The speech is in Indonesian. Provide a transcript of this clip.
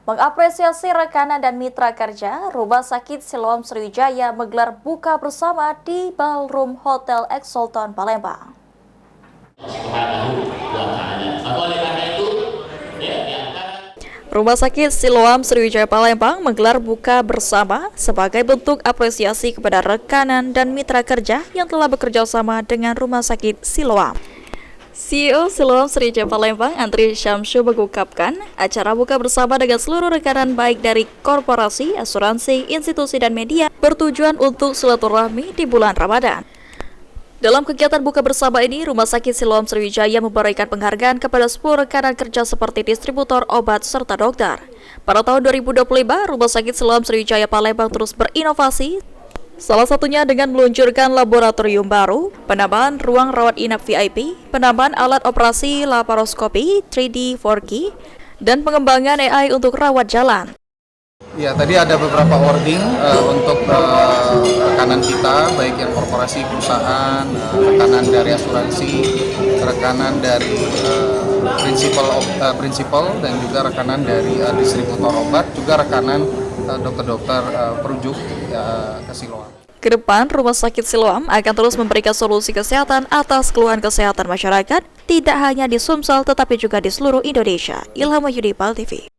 Mengapresiasi rekanan dan mitra kerja, Rumah Sakit Siloam Sriwijaya menggelar buka bersama di Ballroom Hotel Exulton Palembang. Rumah Sakit Siloam Sriwijaya Palembang menggelar buka bersama sebagai bentuk apresiasi kepada rekanan dan mitra kerja yang telah bekerja sama dengan Rumah Sakit Siloam. CEO Siloam Sriwijaya Palembang, Andri Syamsu mengungkapkan, acara buka bersama dengan seluruh rekanan baik dari korporasi, asuransi, institusi, dan media bertujuan untuk silaturahmi di bulan Ramadan. Dalam kegiatan buka bersama ini, Rumah Sakit Siloam Sriwijaya memberikan penghargaan kepada 10 rekanan kerja seperti distributor obat serta dokter. Pada tahun 2025, Rumah Sakit Siloam Sriwijaya Palembang terus berinovasi, salah satunya dengan meluncurkan laboratorium baru, penambahan ruang rawat inap VIP, penambahan alat operasi laparoskopi 3D 4K, dan pengembangan AI untuk rawat jalan. Ya, tadi ada beberapa wording untuk rekanan kita, baik yang korporasi, perusahaan, rekanan dari asuransi, rekanan dari prinsipal, dan juga rekanan dari distributor obat, juga rekanan dokter-dokter perujuk ke Siloam. Kedepan, Rumah Sakit Siloam akan terus memberikan solusi kesehatan atas keluhan kesehatan masyarakat, tidak hanya di Sumsel tetapi juga di seluruh Indonesia. Ilham Wahyudi, PAL TV.